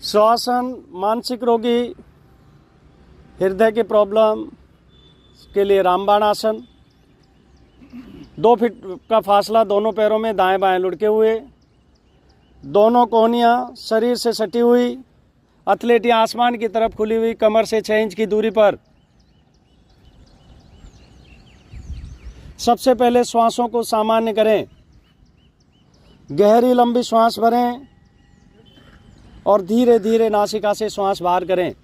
श्वासन, मानसिक रोगी, हृदय की प्रॉब्लम के लिए रामबाण आसन। 2 फीट का फासला दोनों पैरों में दाएं बाएं लुढ़के हुए, दोनों कोहनियाँ शरीर से सटी हुई, अथलेटियाँ आसमान की तरफ खुली हुई, कमर से 6 इंच की दूरी पर। सबसे पहले श्वासों को सामान्य करें। गहरी लंबी श्वास भरें और धीरे धीरे नासिका से श्वास बाहर करें।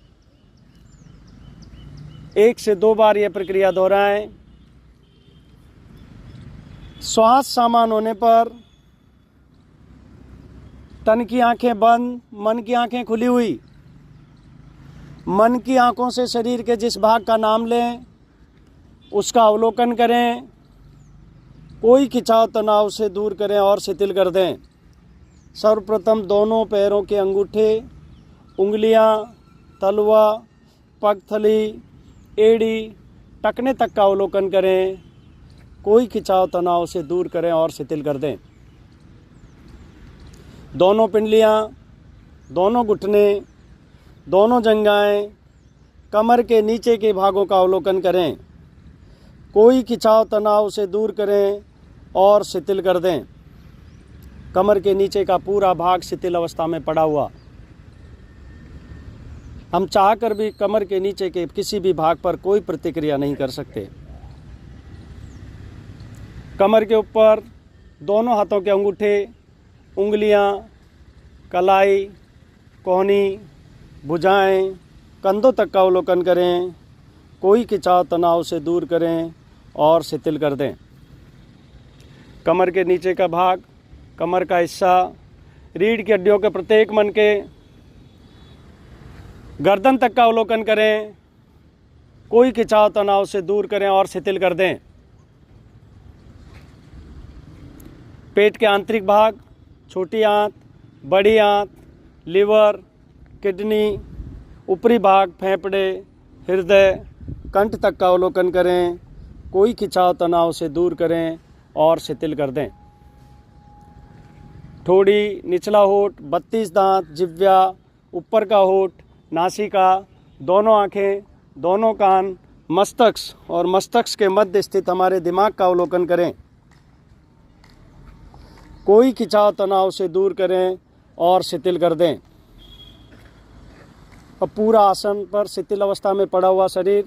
1 से 2 बार यह प्रक्रिया दोहराएं। श्वास सामान्य होने पर तन की आंखें बंद, मन की आंखें खुली हुई। मन की आंखों से शरीर के जिस भाग का नाम लें उसका अवलोकन करें। कोई खिंचाव तनाव से दूर करें और शिथिल कर दें। सर्वप्रथम दोनों पैरों के अंगूठे, उंगलियां, तलवा, पगथली, एड़ी, टखने तक का अवलोकन करें। कोई खिंचाव तनाव से दूर करें और शिथिल कर दें। दोनों पिंडलियां, दोनों घुटने, दोनों जंघाएं, कमर के नीचे के भागों का अवलोकन करें। कोई खिंचाव तनाव से दूर करें और शिथिल कर दें। कमर के नीचे का पूरा भाग शिथिल अवस्था में पड़ा हुआ। हम चाहकर भी कमर के नीचे के किसी भी भाग पर कोई प्रतिक्रिया नहीं कर सकते। कमर के ऊपर दोनों हाथों के अंगूठे, उंगलियां, कलाई, कोहनी, भुजाएं, कंधों तक का अवलोकन करें। कोई खिंचाव तनाव से दूर करें और शिथिल कर दें। कमर के नीचे का भाग, कमर का हिस्सा, रीढ़ की हड्डियों के प्रत्येक मन के, गर्दन तक का अवलोकन करें। कोई खिंचाव तनाव से दूर करें और शिथिल कर दें। पेट के आंतरिक भाग, छोटी आंत, बड़ी आंत, लिवर, किडनी, ऊपरी भाग, फेफड़े, हृदय, कंठ तक का अवलोकन करें। कोई खिंचाव तनाव से दूर करें और शिथिल कर दें। ठोड़ी, निचला होंठ, 32 दांत, जिह्वा, ऊपर का होंठ, नासिका, दोनों आँखें, दोनों कान, मस्तिष्क और मस्तिष्क के मध्य स्थित हमारे दिमाग का अवलोकन करें। कोई खिंचाव तनाव से दूर करें और शिथिल कर दें। अब पूरा आसन पर शिथिल अवस्था में पड़ा हुआ शरीर,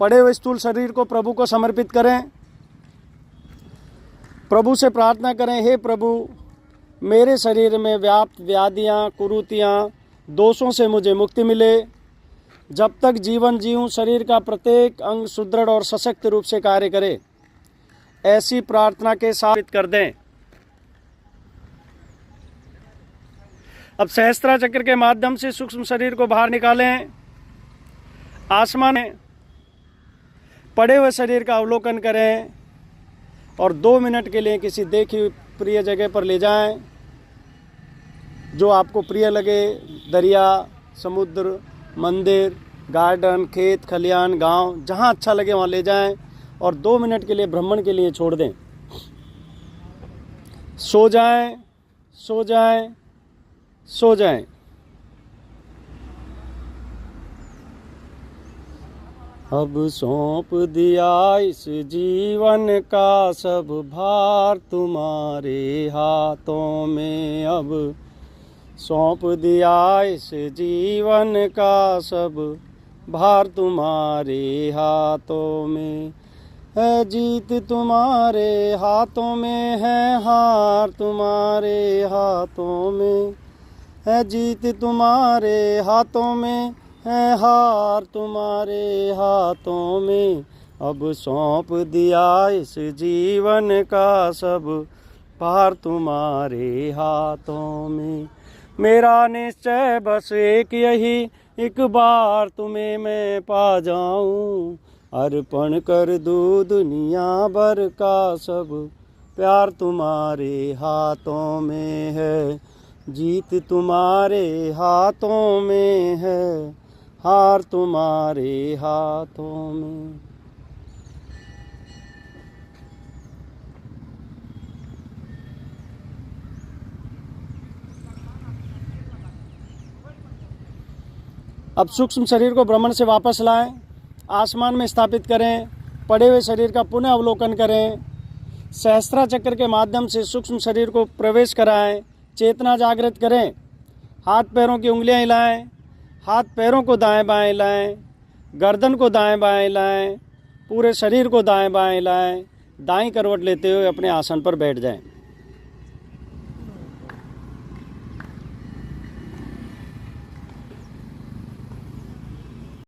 पड़े हुए स्थूल शरीर को प्रभु को समर्पित करें। प्रभु से प्रार्थना करें, हे प्रभु, मेरे शरीर में व्याप्त व्याधियाँ, कुरीतियाँ, दोषों से मुझे मुक्ति मिले। जब तक जीवन जीऊँ, शरीर का प्रत्येक अंग सुदृढ़ और सशक्त रूप से कार्य करे। ऐसी प्रार्थना के साथ कर दें। अब सहस्त्रा चक्र के माध्यम से सूक्ष्म शरीर को बाहर निकालें। आसमान में पड़े हुए शरीर का अवलोकन करें और 2 मिनट के लिए किसी देखी हुई प्रिय जगह पर ले जाएं, जो आपको प्रिय लगे। दरिया, समुद्र, मंदिर, गार्डन, खेत खलियान, गांव, जहां अच्छा लगे वहां ले जाएं और 2 मिनट के लिए भ्रमण के लिए छोड़ दें। सो जाएं, सो जाएं, सो जाएं। अब सौंप दिया इस जीवन का सब भार तुम्हारे हाथों में। अब सौंप दिया इस जीवन का सब भार तुम्हारे हाथों में। है जीत तुम्हारे हाथों में, है हार तुम्हारे हाथों में। है जीत तुम्हारे हाथों में, है हार तुम्हारे हाथों में। अब सौंप दिया इस जीवन का सब भार तुम्हारे हाथों में। मेरा निश्चय बस एक यही, एक बार तुम्हें मैं पा जाऊं। अर्पण कर दूं दुनिया भर का सब प्यार तुम्हारे हाथों में है। जीत तुम्हारे हाथों में है, हार तुम्हारे हाथों में। अब सूक्ष्म शरीर को भ्रमण से वापस लाएं, आसमान में स्थापित करें, पड़े हुए शरीर का पुनः अवलोकन करें, सहस्त्रा चक्र के माध्यम से सूक्ष्म शरीर को प्रवेश कराएं, चेतना जागृत करें, हाथ पैरों की उंगलियां हिलाएं, हाथ पैरों को दाएं बाएं हिलाएं, गर्दन को दाएं बाएं हिलाएं, पूरे शरीर को दाएं बाएं हिलाएं, दाईं करवट लेते हुए अपने आसन पर बैठ जाएं।